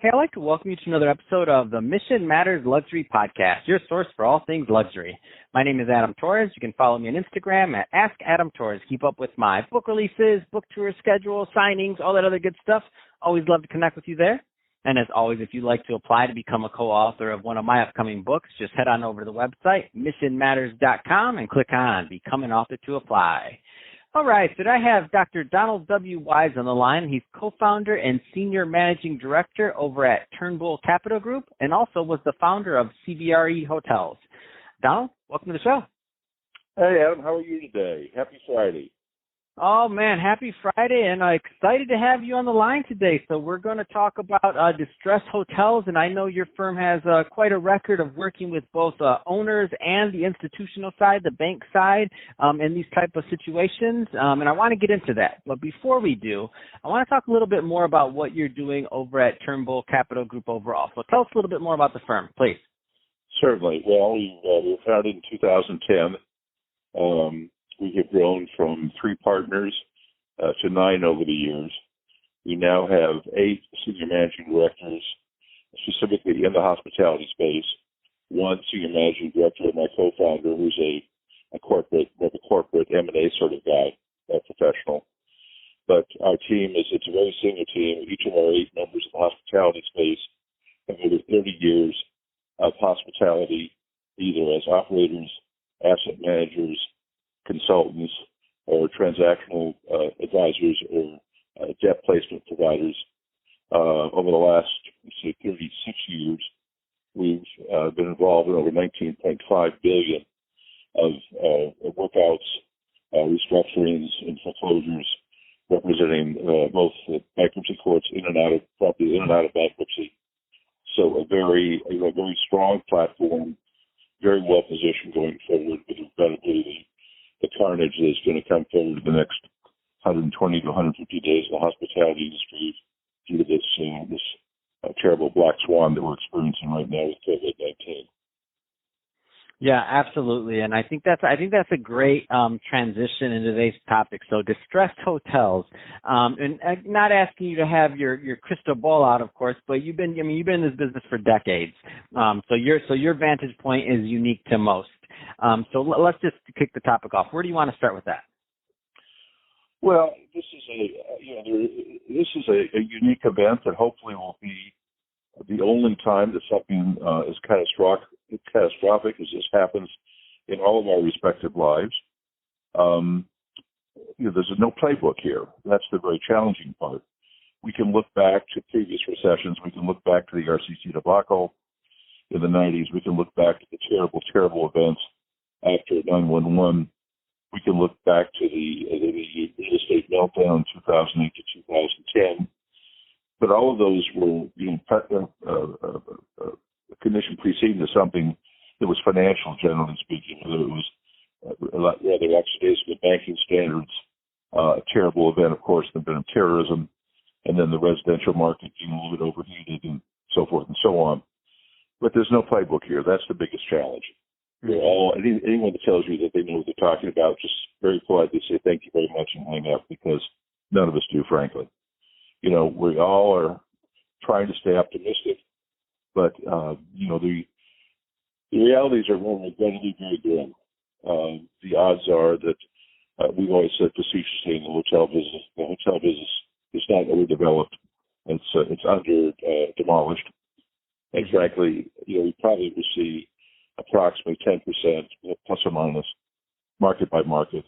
Hey, I'd like to welcome you to another episode of the Mission Matters Luxury Podcast, your source for all things luxury. My name is Adam Torres. You can follow me on Instagram at AskAdamTorres. Keep up with my book releases, book tour schedule, signings, all that other good stuff. Always love to connect with you there. And as always, if you'd like to apply to become a co-author of one of my upcoming books, just head on over to the website, missionmatters.com, and click on Become an Author to apply. All right, so I have Dr. Donald W. Wise on the line. He's co-founder and senior managing director over at Turnbull Capital Group and also was the founder of CBRE Hotels. Donald, welcome to the show. Hey, Adam, how are you today? Happy Friday. Oh, man, happy Friday, and excited to have you on the line today. So we're going to talk about distressed hotels, and I know your firm has quite a record of working with both owners and the institutional side, the bank side, in these type of situations, and I want to get into that. But before we do, I want to talk a little bit more about what you're doing over at Turnbull Capital Group overall. So tell us a little bit more about the firm, please. Certainly. Well, we were founded in 2010. We have grown from 3 partners to 9 over the years. We now have 8 senior managing directors, specifically in the hospitality space. 1 senior managing director, my co-founder, who's a corporate M&A sort of guy, a professional. But our team it's a very senior team. Each of our 8 members of the hospitality space have over 30 years of hospitality, either as operators, asset managers, consultants, or transactional advisors, or debt placement providers. Over the last, 36 years, we've been involved in over $19.5 billion of workouts, restructurings, and foreclosures, representing both the bankruptcy courts in and out of bankruptcy. So a very strong platform, very well positioned going forward with incredibly the carnage that's going to come forward in the next 120 to 150 days in the hospitality industry due to this terrible black swan that we're experiencing right now with COVID-19. Yeah, absolutely, and I think that's a great transition into today's topic. So, distressed hotels, and not asking you to have your crystal ball out, of course, but you've been in this business for decades. So your vantage point is unique to most. So let's just kick the topic off. Where do you want to start with that? Well, this is a unique event that hopefully will be the only time that something as catastrophic as this happens in all of our respective lives. There's no playbook here. That's the very challenging part. We can look back to previous recessions. We can look back to the RCC debacle in the 90s. We can look back to the terrible events after 9/11. We can look back to the real estate meltdown 2008 to 2010. But all of those were, a condition preceding to something that was financial, generally speaking. Whether it was rather oxidation of banking standards, a terrible event, of course, the event of terrorism, and then the residential market being a little bit overheated and so forth and so on. But there's no playbook here. That's the biggest challenge. Anyone that tells you that they know what they're talking about, just very politely say thank you very much and hang up, because none of us do, frankly. We all are trying to stay optimistic, but the realities are more regrettably very grim. The odds are that we've always said facetiously in the hotel business is not overdeveloped. It's under demolished, and frankly, we probably will see approximately 10%, plus or minus, market by market,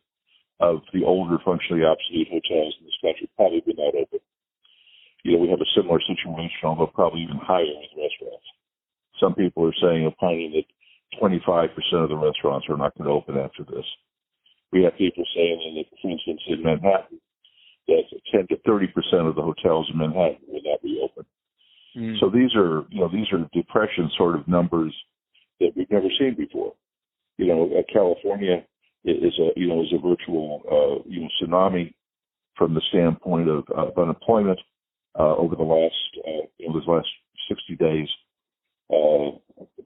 of the older, functionally obsolete hotels in this country probably be not open. We have a similar situation, although probably even higher with restaurants. Some people are opining that 25% of the restaurants are not going to open after this. We have people saying that, for instance, in Manhattan, that 10 to 30% of the hotels in Manhattan will not reopen. So these are depression sort of numbers that we've never seen before. California is a virtual tsunami from the standpoint of unemployment over the last 60 days.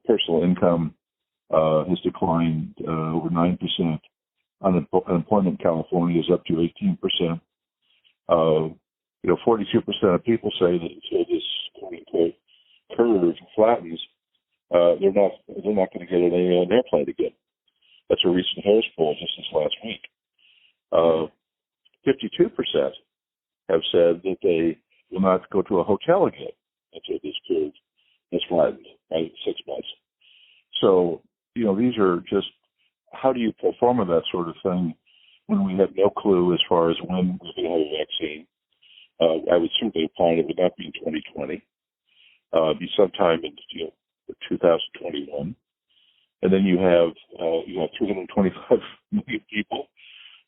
Personal income has declined over 9%. Unemployment in California is up to 18%. 42% of people say that until this quote-unquote flattens, they're not going to get on an airplane again. That's a recent Harris poll just this last week. 52% have said that they will not go to a hotel again until this curve has flattened by 6 months. So, these are just, how do you perform that sort of thing when we have no clue as far as when we're going to have a vaccine? I would certainly opine it would not be in 2020. Be sometime in 2021. And then you have 325 million people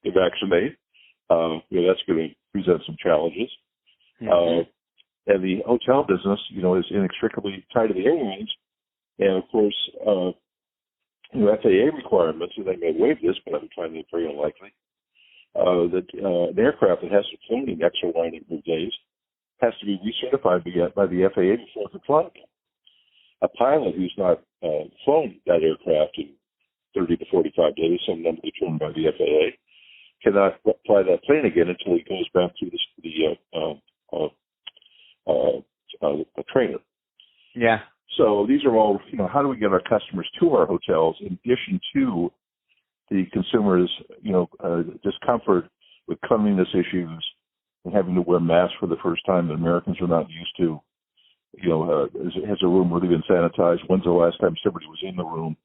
to vaccinate. That's going to present some challenges. And the hotel business, is inextricably tied to the airlines. And of course, FAA requirements, and they may waive this, but I'm finding it very unlikely, that an aircraft that hasn't flown in X or Y number of days has to be recertified by the FAA before it can fly again. A pilot who's not flown that aircraft in 30 to 45 days, some number determined by the FAA, cannot fly that plane again until he goes back to the trainer. Yeah. So these are all, how do we get our customers to our hotels in addition to the consumers, discomfort with cleanliness issues and having to wear masks for the first time that Americans are not used to. Has a room really been sanitized? When's the last time somebody was in the room?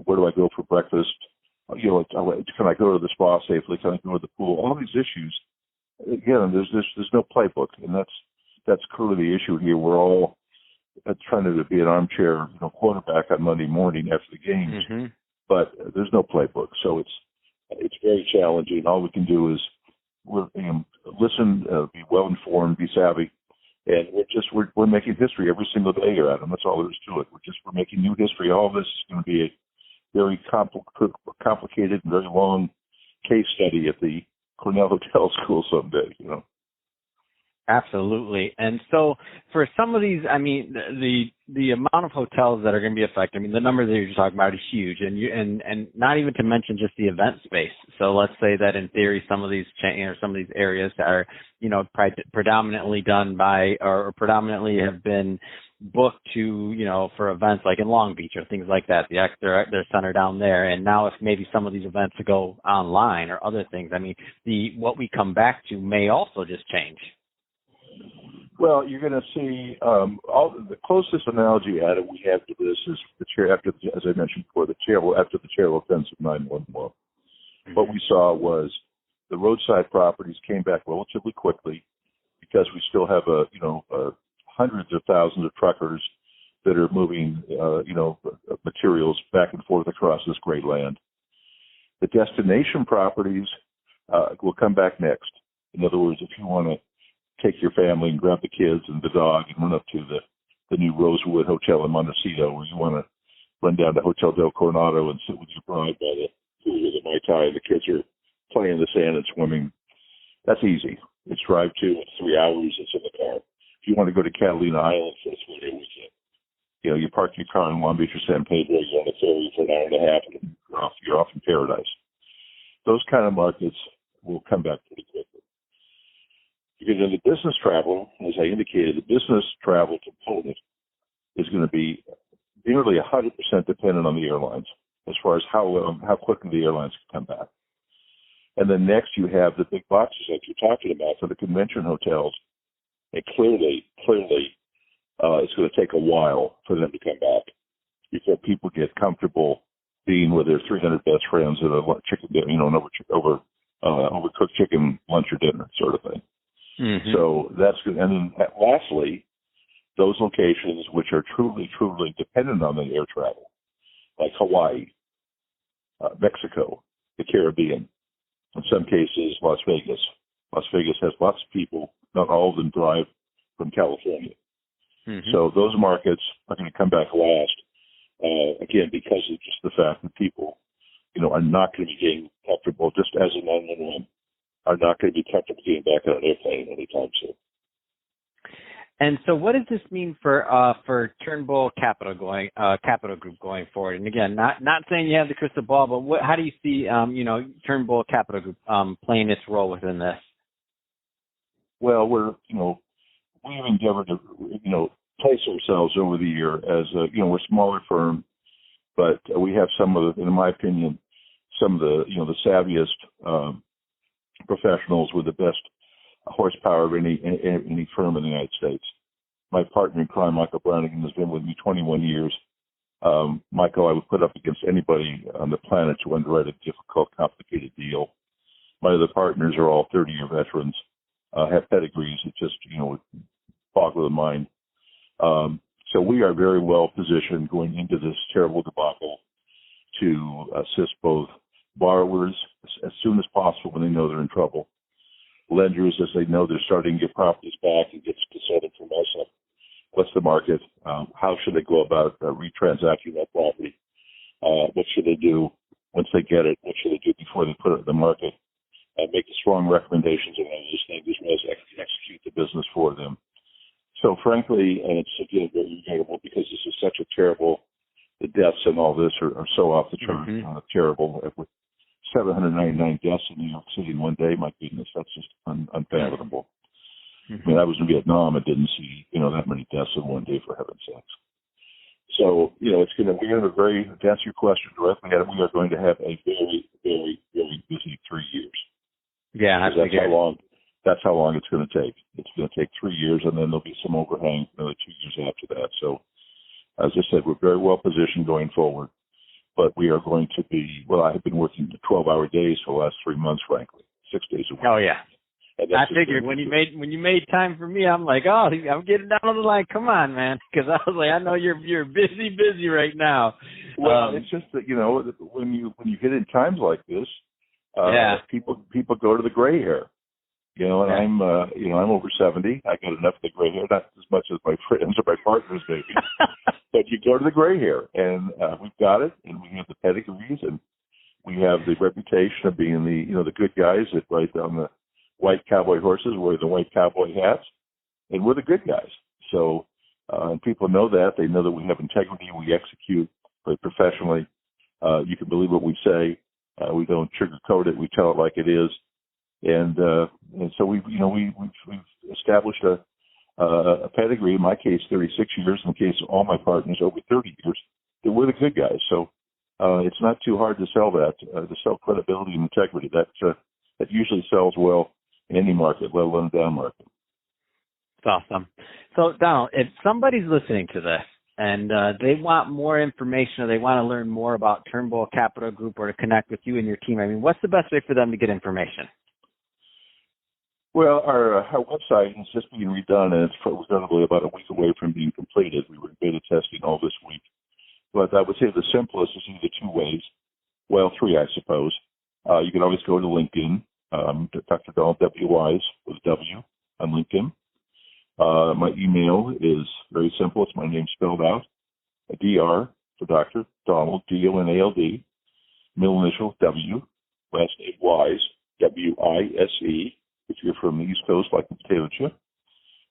Where do I go for breakfast? Can I go to the spa safely? Can I go to the pool? All these issues. Again, there's no playbook, and that's clearly the issue here. We're all trying to be an armchair, quarterback on Monday morning after the games, but there's no playbook. So it's very challenging. All we can do is listen, be well informed, be savvy. And we're making history every single day here, Adam. That's all there is to it. We're making new history. All of this is going to be a very complicated and very long case study at the Cornell Hotel School someday. Absolutely. And so for some of these, the amount of hotels that are going to be affected, the numbers that you're talking about is huge, and not even to mention just the event space. So let's say that in theory, some of these areas are, predominantly done by, or predominantly have been booked to, for events like in Long Beach or things like that. They're centered down there. And now if maybe some of these events go online or other things, what we come back to may also just change. Well, you're going to see the closest analogy, Adam, we have to this is as I mentioned before, after the Terrell offensive 9/11. What we saw was the roadside properties came back relatively quickly because we still have hundreds of thousands of truckers that are moving materials back and forth across this great land. The destination properties will come back next. In other words, if you want to take your family and grab the kids and the dog and run up to the new Rosewood Hotel in Montecito, or you want to run down to Hotel del Coronado and sit with your bride by the pool with a Mai Tai, and the kids are playing in the sand and swimming, that's easy. It's drive to, it's 3 hours, it's in the car. If you want to go to Catalina Island for a 3-day weekend, you park your car in Long Beach or San Pedro, you're on a ferry for an hour and a half, and you're off in paradise. Those kind of markets will come back pretty quickly. Because in the business travel, as I indicated, the business travel component is going to be nearly 100% dependent on the airlines as far as how quickly the airlines can come back. And then next you have the big boxes that you're talking about for the convention hotels. And clearly, it's going to take a while for them to come back before people get comfortable being with their 300 best friends at a chicken, overcooked chicken lunch or dinner sort of thing. Mm-hmm. So that's good. And then lastly, those locations which are truly, truly dependent on the air travel, like Hawaii, Mexico, the Caribbean, in some cases, Las Vegas. Las Vegas has lots of people, not all of them drive from California. Mm-hmm. So those markets are going to come back last, again, because of just the fact that people, are not going to be getting comfortable, just as a 911, are not going to be comfortable getting back on an airplane anytime soon. And so, what does this mean for Turnbull Capital Group going forward? And again, not saying you have the crystal ball, but how do you see Turnbull Capital Group playing its role within this? Well, we've endeavored to place ourselves over the year as we're a smaller firm, but we have some of the, in my opinion, some of the the savviest professionals with the best horsepower of any firm in the United States. My partner in crime, Michael Brannigan, has been with me 21 years. Michael, I would put up against anybody on the planet to underwrite a difficult, complicated deal. My other partners are all 30-year veterans, have pedigrees that just, would boggle the mind. So we are very well positioned going into this terrible debacle to assist both borrowers as soon as possible when they know they're in trouble, lenders as they know they're starting to get properties back and get consulted from us on what's the market, how should they go about retransacting that property, what should they do once they get it, what should they do before they put it in the market, make the strong recommendations on all those things as well as execute the business for them. So frankly, and it's again very regrettable because this is such a terrible, the deaths and all this are so off the chart, terrible. With 799 deaths in New York City in one day, my goodness, that's just unfathomable. I mean, I was in Vietnam and didn't see, that many deaths in one day, for heaven's sakes. So, we're going to answer your question directly, Adam, we are going to have a very, very, very busy 3 years. Yeah, that's how long it's going to take. It's going to take 3 years, and then there'll be some overhang another 2 years after that. So, as I said, we're very well positioned going forward. But we are going to be, I have been working 12-hour days for the last 3 months, frankly, 6 days a week. Oh, yeah. I figured when you made time for me, I'm like, I'm getting down on the line. Come on, man, because I was like, I know you're busy right now. Well, it's just that when you hit in times like this, people go to the gray hair. And I'm over 70. I got enough of the gray hair, not as much as my friends or my partners maybe, but you go to the gray hair, and we've got it, and we have the pedigrees, and we have the reputation of being the good guys that ride on the white cowboy horses, wear the white cowboy hats, and we're the good guys. So, and people know that. They know that we have integrity. We execute very professionally. You can believe what we say. We don't sugarcoat it. We tell it like it is. And so we've established a pedigree. In my case, 36 years. In the case of all my partners, over 30 years. That we're the good guys. So it's not too hard to sell that. To sell credibility and integrity. That usually sells well in any market, let alone a down market. That's awesome. So Donald, if somebody's listening to this and they want more information or they want to learn more about Turnbull Capital Group or to connect with you and your team, what's the best way for them to get information? Well, our website is just being redone, and it's probably about a week away from being completed. We were in beta testing all this week. But I would say the simplest is either two ways. Well, three, I suppose. You can always go to LinkedIn, Dr. Donald W. Wise with a W on LinkedIn. My email is very simple. It's my name spelled out. DR for Dr. Donald, D-O-N-A-L-D, middle initial W, last name Wise, W-I-S-E, if you're from the East Coast like the potato chip,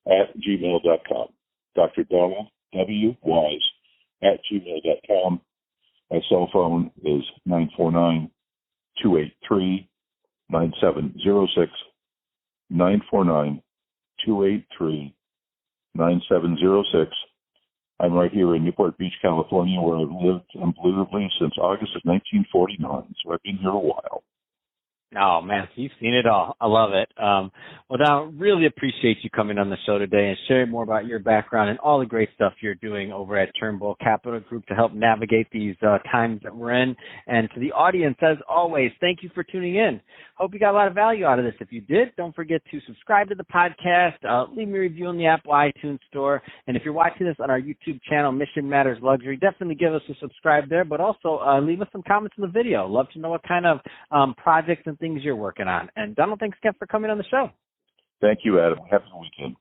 at gmail.com. Dr. Donald W. Wise at gmail.com. My cell phone is 949-283-9706, 949-283-9706. I'm right here in Newport Beach, California, where I've lived unbelievably since August of 1949, so I've been here a while. Oh, man, you've seen it all. I love it. Well, Don, really appreciate you coming on the show today and sharing more about your background and all the great stuff you're doing over at Turnbull Capital Group to help navigate these times that we're in. And to the audience, as always, thank you for tuning in. Hope you got a lot of value out of this. If you did, don't forget to subscribe to the podcast, leave me a review on the Apple iTunes Store. And if you're watching this on our YouTube channel, Mission Matters Luxury, definitely give us a subscribe there, but also leave us some comments in the video. Love to know what kind of projects and things you're working on. And Donald, thanks again for coming on the show. Thank you, Adam. Have a good weekend.